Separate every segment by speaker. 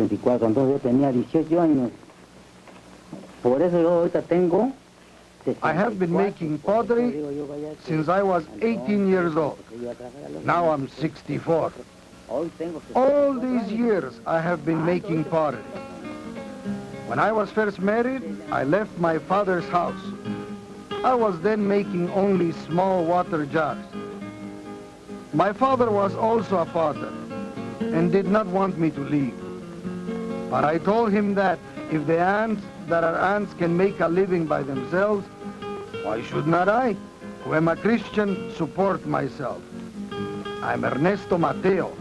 Speaker 1: 24, entonces yo tenía 18 años. Por eso yo ahorita tengo...
Speaker 2: I have been making pottery since I was 18 years old. Now I'm 64. All these years I have been making pottery. When I was first married, I left my father's house. I was then making only small water jars. My father was also a potter and did not want me to leave. But I told him that if the ants can make a living by themselves, why should not I, who am a Christian, support myself? I'm Ernesto Mateo,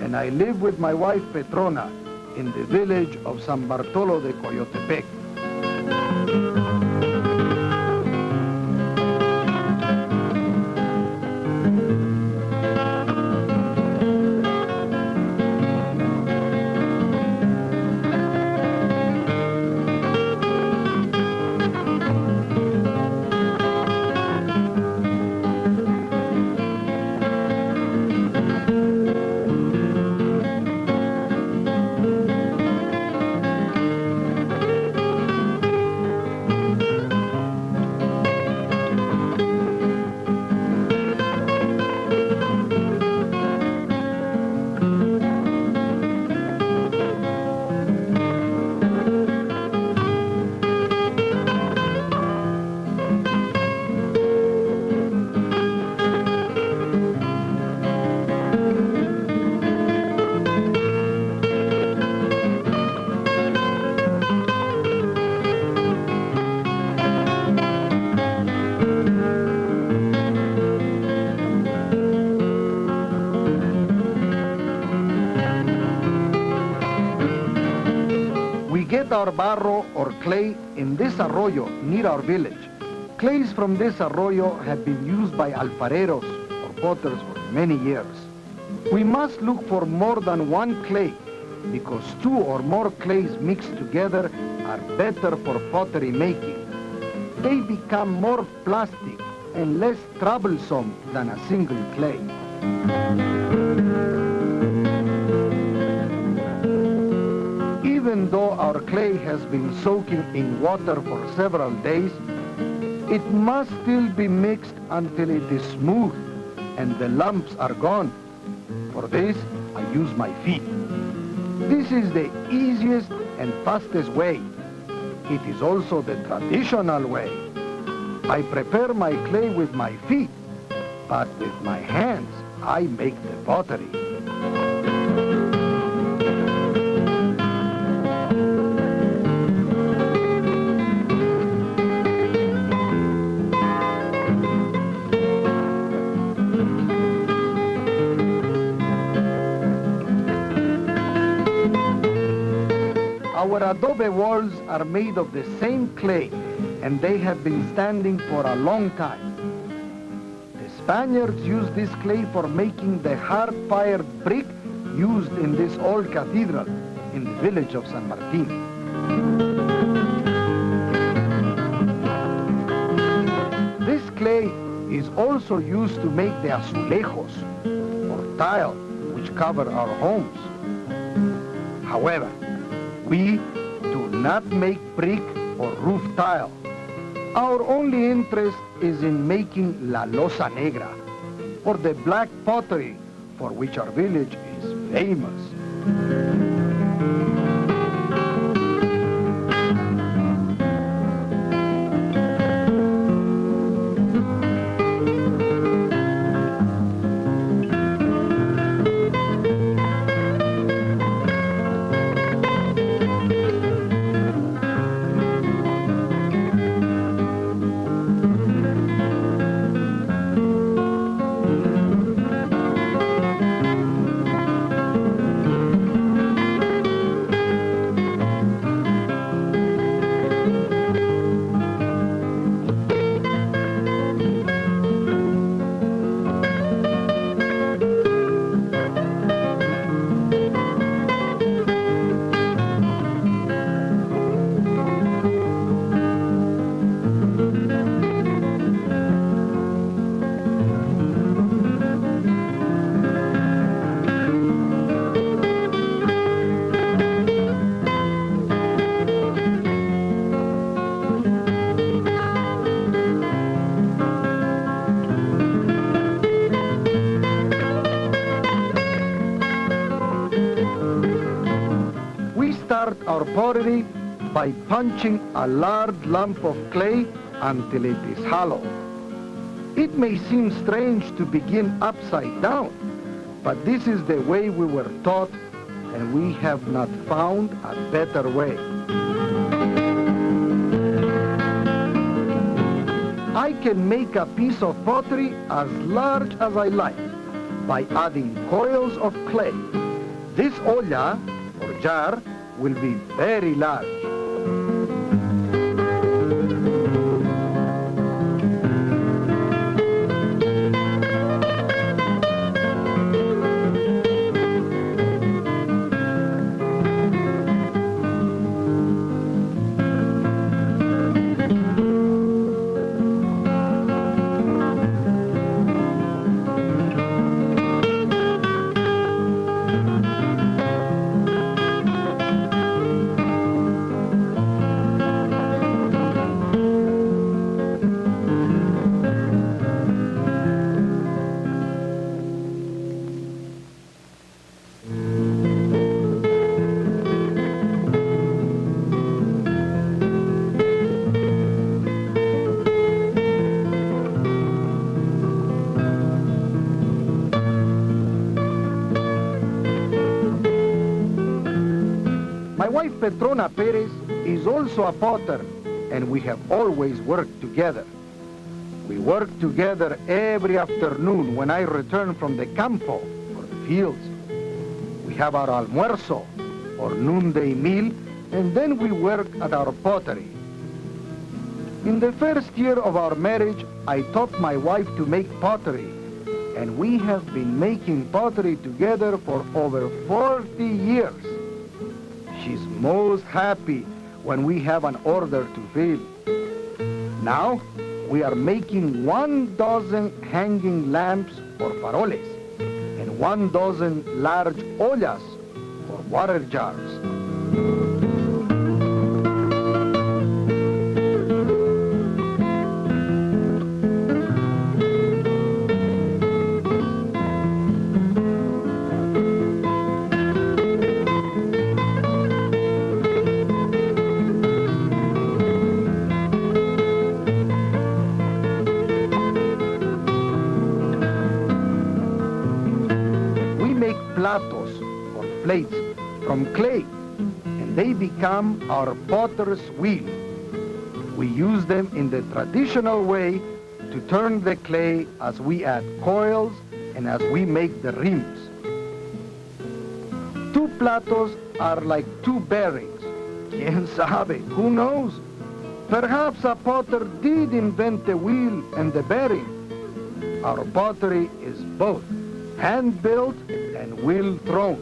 Speaker 2: and I live with my wife Petrona in the village of San Bartolo de Coyotepec. Our barro or clay in this arroyo near our village. Clays from this arroyo have been used by alfareros or potters for many years. We must look for more than one clay because two or more clays mixed together are better for pottery making. They become more plastic and less troublesome than a single clay. Even though our clay has been soaking in water for several days, it must still be mixed until it is smooth and the lumps are gone. For this, I use my feet. This is the easiest and fastest way. It is also the traditional way. I prepare my clay with my feet, but with my hands, I make the pottery. Our adobe walls are made of the same clay, and they have been standing for a long time. The Spaniards used this clay for making the hard-fired brick used in this old cathedral in the village of San Martin. This clay is also used to make the azulejos, or tile, which cover our homes. However, we do not make brick or roof tile. Our only interest is in making la losa negra, or the black pottery for which our village is famous. our pottery by punching a large lump of clay until it is hollow. It may seem strange to begin upside down, but this is the way we were taught, and we have not found a better way. I can make a piece of pottery as large as I like by adding coils of clay. This olla, or jar, will be very large. My wife Petrona Perez is also a potter, and we have always worked together. We work together every afternoon when I return from the campo, or the fields. We have our almuerzo, or noonday meal, and then we work at our pottery. In the first year of our marriage, I taught my wife to make pottery, and we have been making pottery together for over 40 years. She's most happy when we have an order to fill. Now, we are making 12 hanging lamps or faroles and 12 large ollas or water jars. Platos, or plates, from clay, and they become our potter's wheel. We use them in the traditional way to turn the clay as we add coils and as we make the rims. 2 platos are like 2 bearings. ¿Quién sabe? Who knows? Perhaps a potter did invent the wheel and the bearing. Our pottery is both hand-built and wheel-thrown.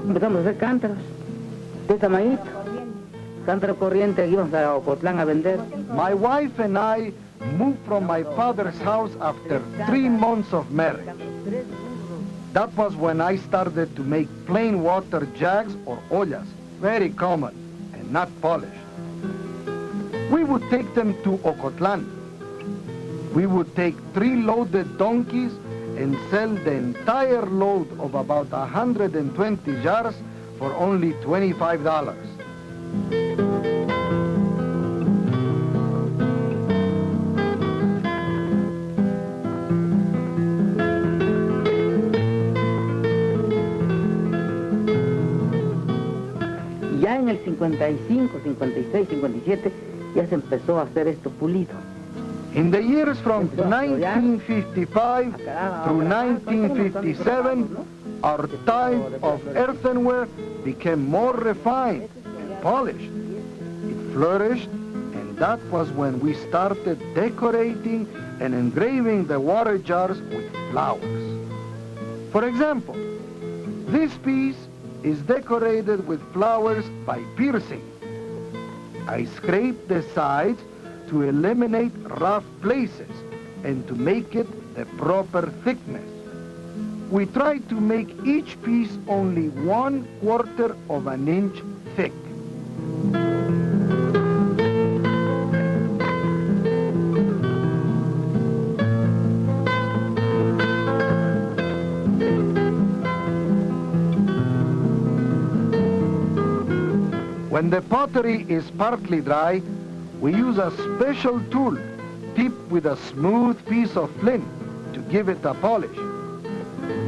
Speaker 1: Empezamos a hacer cántaros de tamañito, cántaro corriente que íbamos a Ocotlán a vender.
Speaker 2: My wife and I moved from my father's house after 3 months of marriage. That was when I started to make plain water jugs or ollas, very common and not polished. We would take them to Ocotlán. We would take 3 loaded donkeys and sell the entire load of about 120 jars for only $25.
Speaker 1: en el 55, 56, 57 ya se empezó a hacer esto pulido.
Speaker 2: In the years from 1955 through 1957, our type of earthenware became more refined and polished. It flourished, and that was when we started decorating and engraving the water jars with flowers. For example, this piece is decorated with flowers by piercing. I scraped the sides to eliminate rough places and to make it the proper thickness. We tried to make each piece only 1/4 of an inch thick. When the pottery is partly dry, we use a special tool tipped with a smooth piece of flint to give it a polish.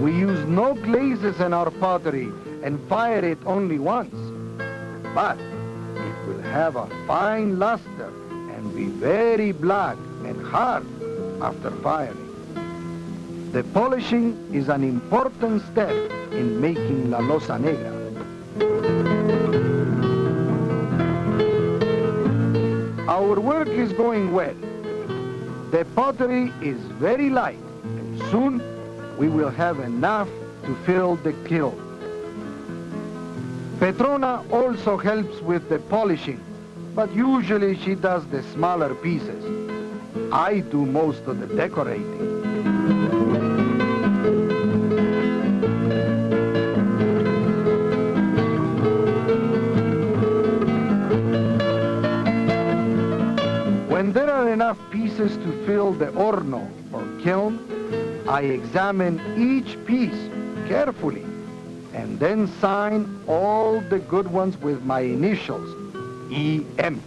Speaker 2: We use no glazes in our pottery and fire it only once, but it will have a fine luster and be very black and hard after firing. The polishing is an important step in making la losa negra. Our work is going well. The pottery is very light, and soon we will have enough to fill the kiln. Petrona also helps with the polishing, but usually she does the smaller pieces. I do most of the decorating. When there are enough pieces to fill the horno or kiln, I examine each piece carefully and then sign all the good ones with my initials, E.M.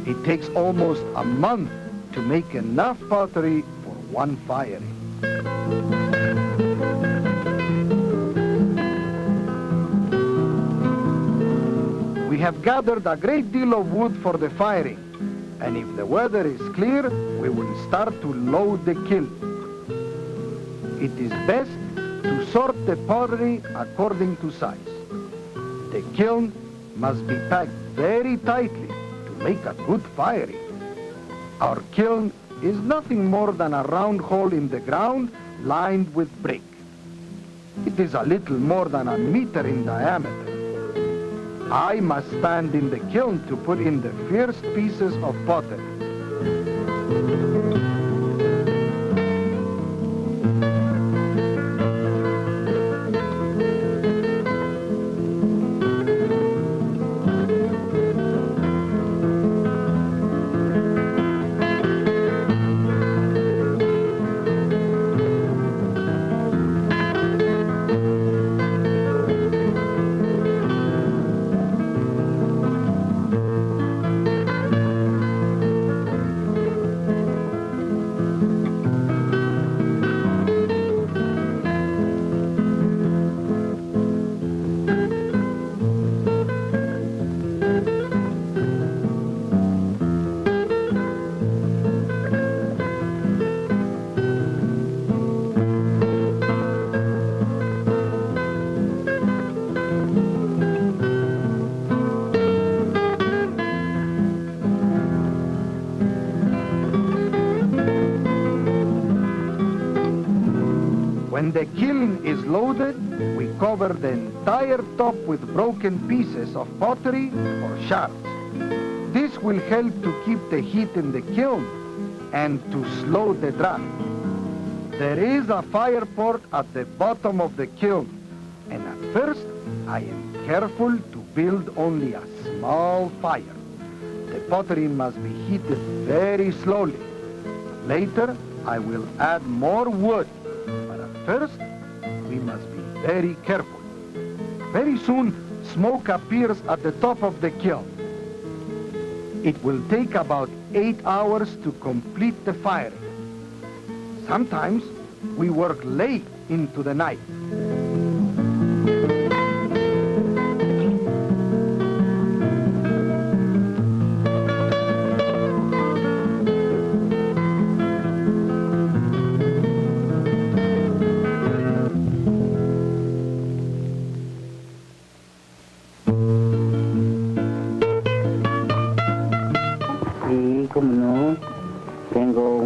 Speaker 2: It takes almost a month to make enough pottery for one firing. We have gathered a great deal of wood for the firing, and if the weather is clear, we will start to load the kiln. It is best to sort the pottery according to size. The kiln must be packed very tightly to make a good firing. Our kiln is nothing more than a round hole in the ground lined with brick. It is a little more than a meter in diameter. I must stand in the kiln to put in the first pieces of pottery. When the kiln is loaded, we cover the entire top with broken pieces of pottery or shards. This will help to keep the heat in the kiln and to slow the draft. There is a fire port at the bottom of the kiln, and at first I am careful to build only a small fire. The pottery must be heated very slowly. Later, I will add more wood. First, we must be very careful. Very soon, smoke appears at the top of the kiln. It will take about 8 hours to complete the firing. Sometimes, we work late into the night.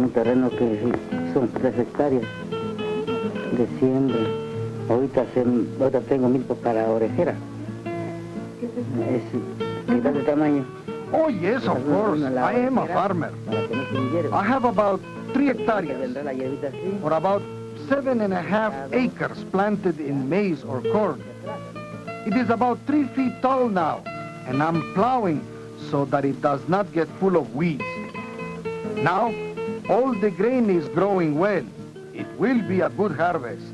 Speaker 1: un terreno que son 3 hectáreas de siembra. Ahorita tengo 1000 para orejera. Es mitad de tamaño.
Speaker 2: Oh, yes, of course. I am a farmer. I have about 3 hectares, or about 7.5 acres planted in maize or corn. It is about 3 feet tall now, and I'm plowing so that it does not get full of weeds. Now, all the grain is growing well. It will be a good harvest.